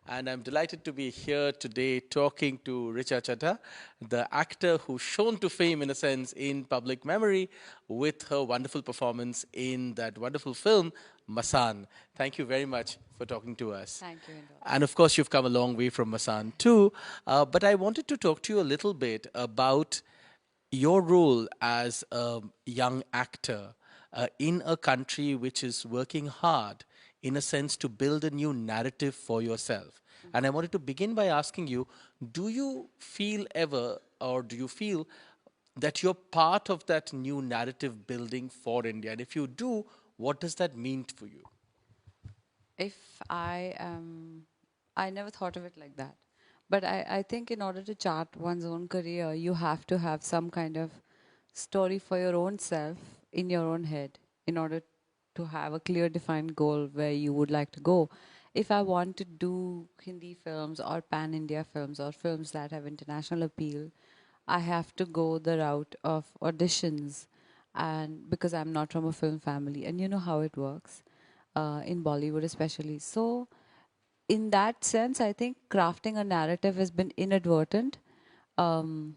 And I'm delighted to be here today talking to Richa Chadha, the actor who shone to fame, in a sense, in public memory with her wonderful performance in that wonderful film, Masan. Thank you very much for talking to us. Thank you, Hindol. And of course, you've come a long way from Masan too. But I wanted to talk to you a little bit about your role as a young actor in a country which is working hard, in a sense, to build a new narrative for yourself. And I wanted to begin by asking you, do you feel ever, or do you feel that you're part of that new narrative building for India? And if you do, what does that mean for you? If I am, I never thought of it like that. But I think in order to chart one's own career, you have to have some kind of story for your own self in your own head in order to have a clear, defined goal where you would like to go. If I want to do Hindi films or pan India films or films that have international appeal, I have to go the route of auditions, and because I'm not from a film family, and you know how it works in Bollywood, especially. So, in that sense, I think crafting a narrative has been inadvertent. Um,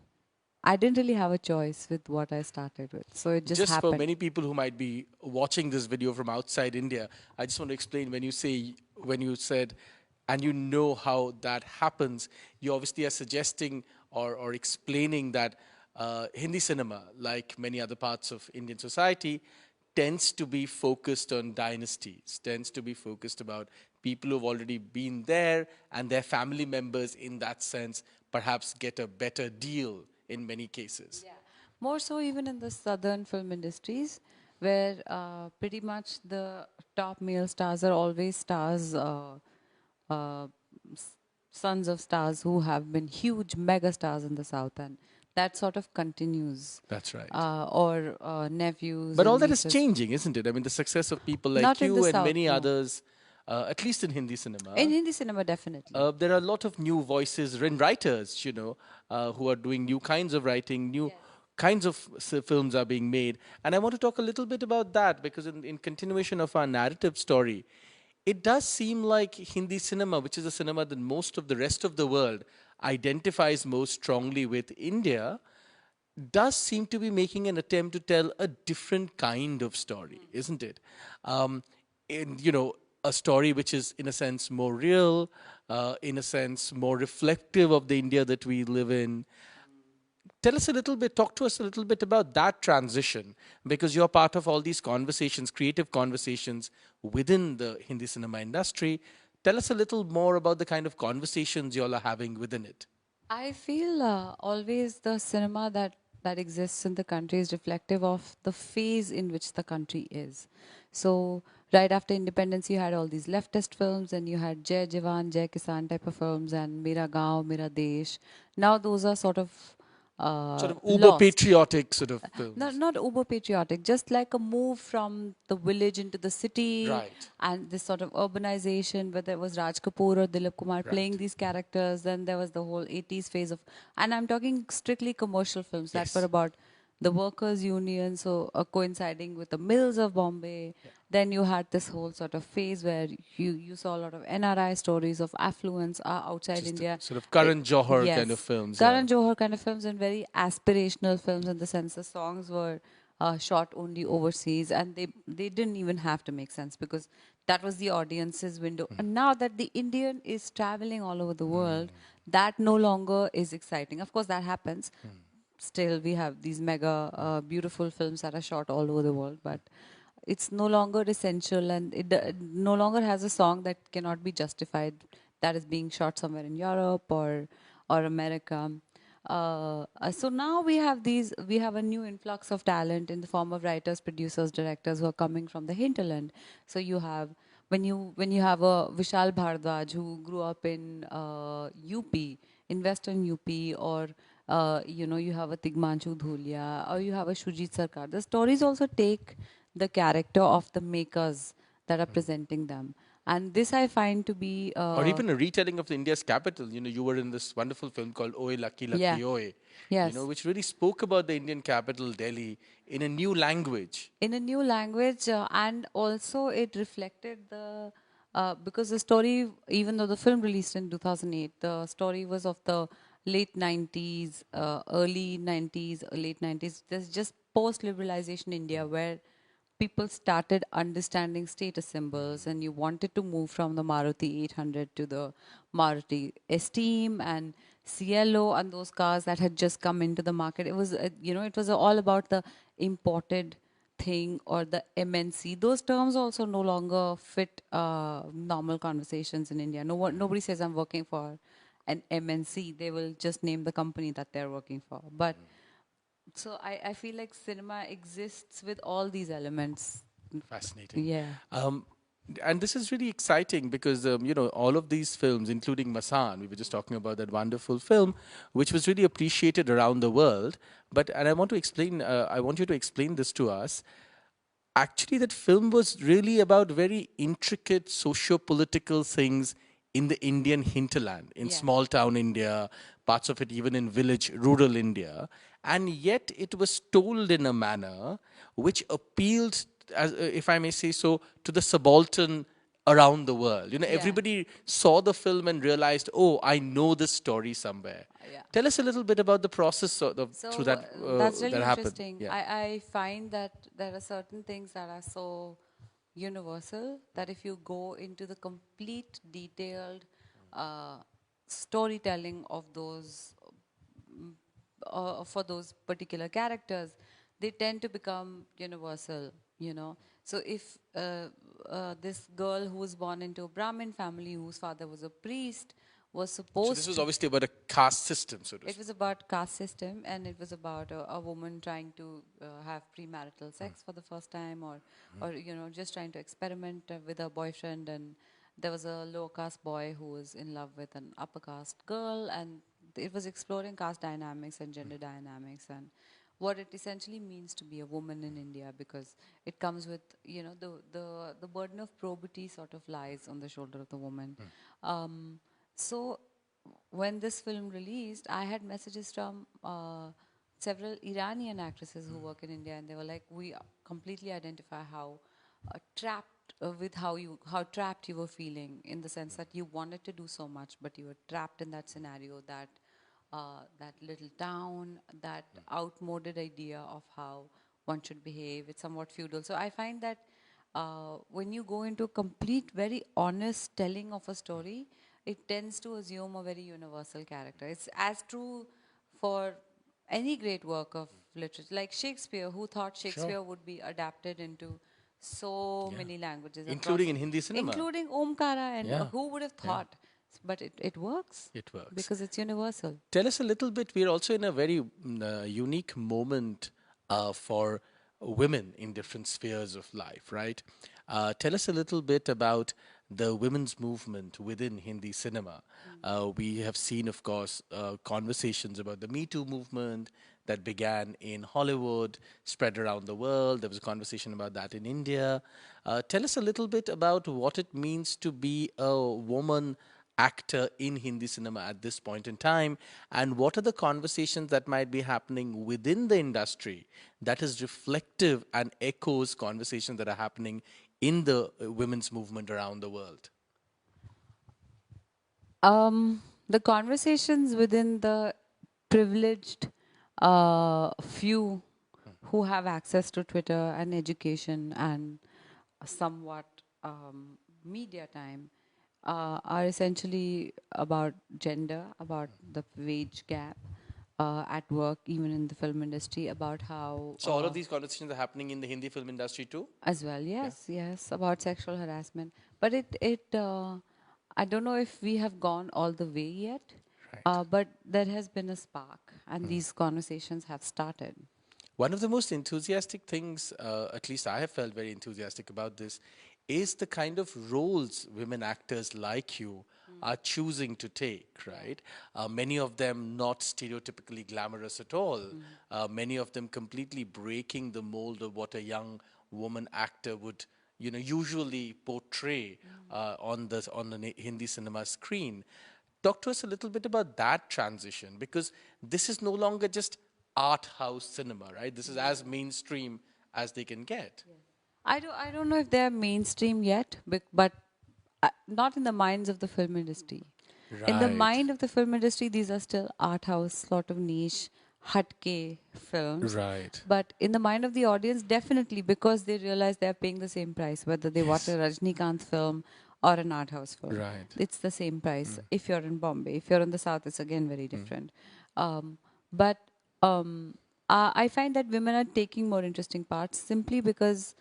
I didn't really have a choice with what I started with, so it just Just for happened. many people who might be watching this video from outside India, I just want to explain when you said, and you know how that happens, you obviously are suggesting or explaining that Hindi cinema, like many other parts of Indian society, tends to be focused on dynasties, tends to be focused about people who've already been there and their family members, in that sense, perhaps get a better deal in many cases. Yeah. More so even in the southern film industries, where pretty much the top male stars are always stars, uh, s- sons of stars who have been huge mega stars in the south, and that sort of continues. That's right. Or nephews But all and that is nieces. changing, isn't it? I mean, the success of people like Not in the you and south, many no. others, at least in Hindi In cinema, Hindi cinema, definitely. there are a lot of new voices and writers, who are doing new kinds of writing, new Yes. kinds of films are being made. And I want to talk a little bit about that because, in continuation of our narrative story, it does seem like Hindi cinema, which is a cinema that most of the rest of the world identifies most strongly with India, does seem to be making an attempt to tell a different kind of story, isn't it? In a story which is, in a sense, more real, in a sense, more reflective of the India that we live in. Tell us a little bit, talk to us a little bit about that transition, because you're part of all these conversations, creative conversations within the Hindi cinema industry. Tell us a little more about the kind of conversations y'all are having within it. I feel always the cinema that exists in the country is reflective of the phase in which the country is. So right after independence, you had all these leftist films, and you had Jai Jawan, Jai Kisan type of films, and Mera Gaon, Mera Desh. Now those are sort of Sort of uber lost. patriotic sort of films. Not uber patriotic, just like a move from the village into the city, Right, and this sort of urbanization, whether it was Raj Kapoor or Dilip Kumar playing right. these characters. Then there was the whole 80s phase of, and I'm talking strictly commercial films that were Yes. about the workers' union, so coinciding with the mills of Bombay. Yeah. Then you had this whole sort of phase where you saw a lot of NRI stories of affluence outside Just India. sort of Eh, Karan Johar kind of yes, films, yeah. Karan Johar kind of films, and very aspirational films in the sense the songs were shot only overseas, and they didn't even have to make sense because that was the audience's window. And now that the Indian is traveling all over the world, that no longer is exciting. Of course, that happens. Still, we have these mega beautiful films that are shot all over the world, but it's no longer essential, and it no longer has a song that cannot be justified that is being shot somewhere in Europe or America. So now we have a new influx of talent in the form of writers, producers, directors who are coming from the hinterland. So you have when you have a Vishal Bhardwaj who grew up in UP, in Western UP, or you have a Tigmanshu Dhulia, or you have a Shujit Sarkar. The stories also take the character of the makers that are presenting them, and this I find to be Or even a retelling of the India's capital. You were in this wonderful film called Oe Lucky yeah, Lucky Oe, yes, which really spoke about the Indian capital, Delhi, in a new language. in a new language, and also it reflected the because the story, even though the film released in 2008, the story was of the late 90s, early 90s, late 90s. There's just post-liberalization India where people started understanding status symbols, and you wanted to move from the Maruti 800 to the Maruti Esteem and Cielo and those cars that had just come into the market. It was, it was all about the imported thing or the MNC. Those terms also no longer fit normal conversations in India. Nobody says I'm working for an MNC. They will just name the company that they're working for. But so I feel like cinema exists with all these elements. Fascinating. Yeah. Um, and this is really exciting because all of these films, including Masan, we were just talking about that wonderful film, which was really appreciated around the world. And I want to explain. I want you to explain this to us. Actually, that film was really about very intricate socio-political things in the Indian hinterland, in Yeah. small town India, parts of it even in village, rural India. And yet it was told in a manner which appealed, as, if I may say so, to the subaltern around the world. Yeah. Everybody saw the film and realized, oh, I know this story somewhere. Yeah. Tell us a little bit about the process through So that that's really that happened. interesting. Yeah. I find that there are certain things that are so universal that if you go into the complete detailed uh, storytelling of those for those particular characters, they tend to become universal. So if this girl who was born into a Brahmin family whose father was a priest was So this supposed was to, obviously about a caste system, so to it speak. was about caste system, and it was about a woman trying to have premarital sex for the first time, or just trying to experiment with her boyfriend. And there was a low caste boy who was in love with an upper caste girl, and it was exploring caste dynamics and gender dynamics and what it essentially means to be a woman in India, because it comes with the burden of probity sort of lies on the shoulder of the woman. So when this film released, I had messages from several Iranian actresses who work in India, and they were like, "We completely identify how trapped with how trapped you were feeling, in the sense that you wanted to do so much, but you were trapped in that scenario, that little town, that outmoded idea of how one should behave. It's somewhat feudal." So I find that when you go into a complete, very honest telling of a story, it tends to assume a very universal character. It's as true for any great work of literature, like Shakespeare. Who thought Sure. Shakespeare would be adapted into so Yeah. many languages Including across, in Hindi cinema. including Omkara? And Yeah. who would have Yeah. thought? But it works It works. because it's universal. Tell us a little bit. We're also in a very unique moment for women in different spheres of life, right? Tell us a little bit about the women's movement within Hindi cinema. We have seen, of course, conversations about the Me Too movement that began in Hollywood, spread around the world. There was a conversation about that in India. Tell us a little bit about what it means to be a woman actor in Hindi cinema at this point in time, and what are the conversations that might be happening within the industry that is reflective and echoes conversations that are happening in the women's movement around the world. The conversations within the privileged few who have access to Twitter and education and somewhat media time are essentially about gender, about the wage gap at work, even in the film industry, about how So all of these conversations are happening in the Hindi film industry too. as well. Yeah. Yes, about sexual harassment. But I don't know if we have gone all the way yet, Right. but there has been a spark, and these conversations have started. One of the most enthusiastic things, at least I have felt very enthusiastic about this, is the kind of roles women actors like you are choosing to take, right? Many of them not stereotypically glamorous at all. Many of them completely breaking the mold of what a young woman actor would, usually portray on the Hindi cinema screen. Talk to us a little bit about that transition, because this is no longer just art house cinema, right? This is as mainstream as they can get. I don't know if they're mainstream yet, but not in the minds of the film industry. In the Right. mind of the film industry, these are still art house, sort of niche, hatke films. Right. But in the mind of the audience, definitely, because they realize they're paying the same price, whether they watch a Yes. Rajnikant film or an art house film. Right. It's the same price. If you're in Bombay, if you're in the South, it's again very different. But I find that women are taking more interesting parts simply because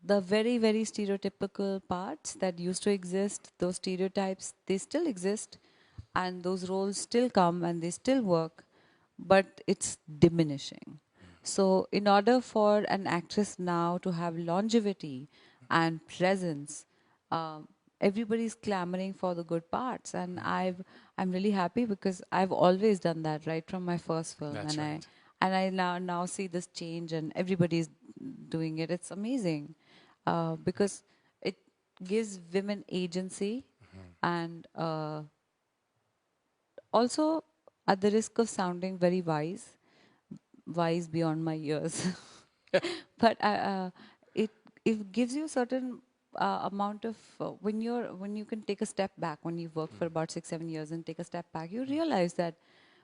the very, very stereotypical parts that used to exist, those stereotypes, they still exist, and those roles still come and they still work, but it's diminishing. So, in order for an actress now to have longevity and presence, um, everybody's clamoring for the good parts, and I'm really happy because I've always done that right from my first film, That's right. and I now see this change, and everybody's doing it. It's amazing because it gives women agency, and also, at the risk of sounding very wise beyond my years, but it it gives you a certain amount of when you can take a step back, when you've worked for about 6 7 years and take a step back, you realize that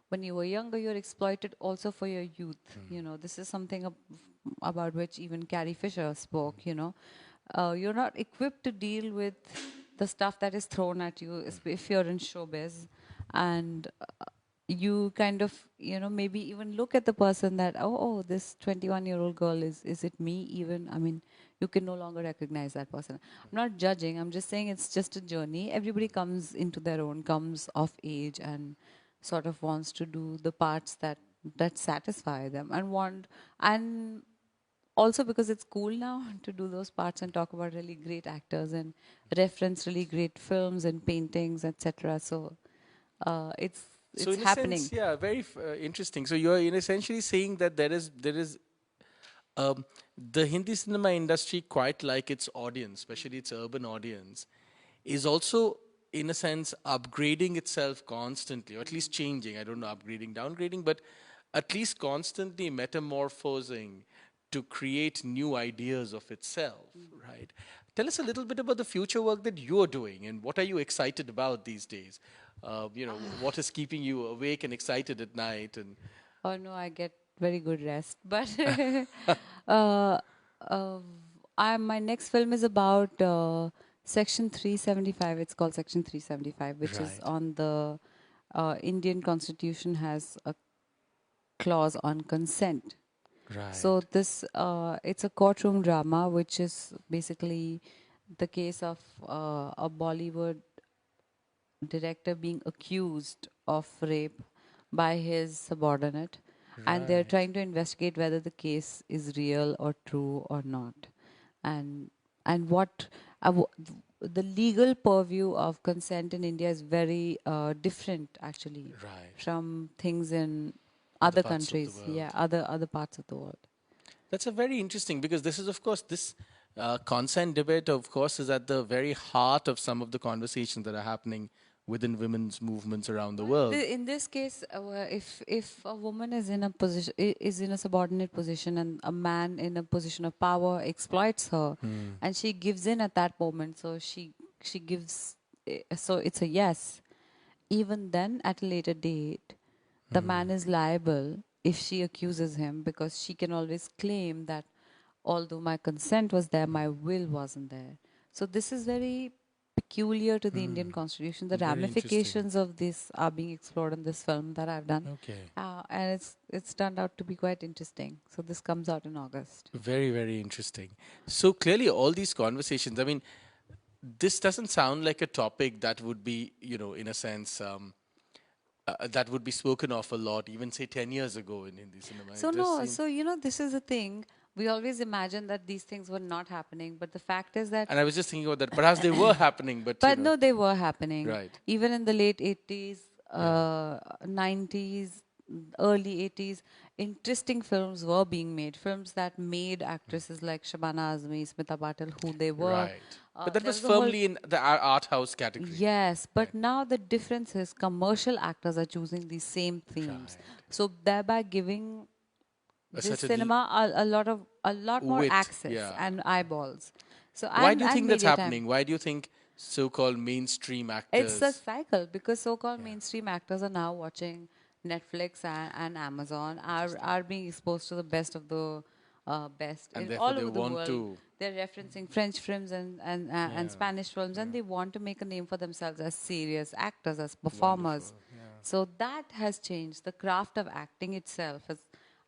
when you were younger you're exploited also for your youth. You know, this is something about which even Carrie Fisher spoke. You know, you're not equipped to deal with the stuff that is thrown at you if you're in showbiz, and you kind of, you know, maybe even look at the person that, oh, this 21-year-old girl, is it me even? I mean, you can no longer recognize that person. I'm not judging, I'm just saying it's just a journey. Everybody comes into their own, comes of age, and sort of wants to do the parts that satisfy them, and also because it's cool now to do those parts and talk about really great actors and reference really great films and paintings, etc. So it's So it's in a sense, happening. yeah, very interesting. So you're in essentially saying that there is um, the Hindi cinema industry, quite like its audience, especially its urban audience, is also in a sense upgrading itself constantly, or at least changing. I don't know, upgrading, downgrading, but at least constantly metamorphosing to create new ideas of itself, right? Tell us a little bit about the future work that you're doing and what are you excited about these days? What is keeping you awake and excited at night? And Oh no, I get very good rest. But uh, uh, my next film is about Section 375. It's called Section 375, which is right, on the Indian Constitution has a clause on consent. So right, this it's a courtroom drama, which is basically the case of a Bollywood director being accused of rape by his subordinate, and they're right. trying to investigate whether the case is real or true or not, and what the legal purview of consent in India is very different actually Right. from things in Other other parts of the countries. Yeah, world. other parts of the world. That's a very interesting because this is, of course, this consent debate, of course, is at the very heart of some of the conversations that are happening within women's movements around the Well, world. in this case, if a woman is in a position is in a subordinate position and a man in a position of power exploits her, and she gives in at that moment, so she gives, so it's a yes. Even then, at a later date, the man is liable if she accuses him because she can always claim that although my consent was there, my will wasn't there. So this is very peculiar to the Indian Constitution. The Very interesting. ramifications of this are being explored in this film that I've done, Okay. and it's turned out to be quite interesting. So this comes out in August. Very, very interesting. So clearly, all these conversations, I mean, this doesn't sound like a topic that would be, in a sense, that would be spoken of a lot, even say 10 years ago in Hindi cinema. So It just no, seems. so you know, this is the thing. We always imagine that these things were not happening, but the fact is that, And I was just thinking about that. Perhaps they were happening, but, but no, they were happening. right. Even in the late 80s, Yeah. 90s, early 80s, interesting films were being made. Films that made actresses like Shabana Azmi, Smita Patil, who they were. Right. But that There was was a whole. firmly in the art house category. Yes, Right. but now the difference is commercial actors are choosing these same themes. Right. So thereby giving A this certain cinema a lot more wit. access Yeah. and eyeballs. So Why do you and think that's media time. happening? Why do you think so-called mainstream It's a actors? cycle because so-called Yeah, mainstream actors are now watching Netflix and Amazon, interesting. are being exposed to the best of the best And therefore all they over the want world. to. They're referencing French films and Yeah, Spanish films, and yeah. they want to make a name for themselves as serious actors, as performers. Wonderful. Yeah. So that has changed. The craft of acting itself has.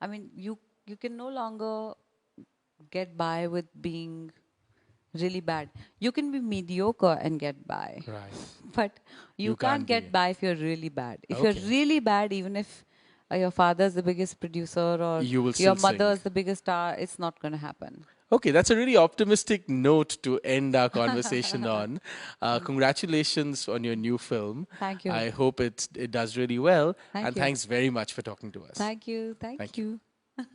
I mean, you can no longer get by with being really bad. You can be mediocre and get by, Right. but you You can't can't get be. by if you're really bad. If you're Okay. really bad, even if your father is the biggest producer or You will your still mother sing. is the biggest star, it's not going to happen. Okay, that's a really optimistic note to end our conversation on. Congratulations on your new film. Thank you. I hope it does really well. Thank And you. thanks very much for talking to us. Thank you. Thank Thank you. you.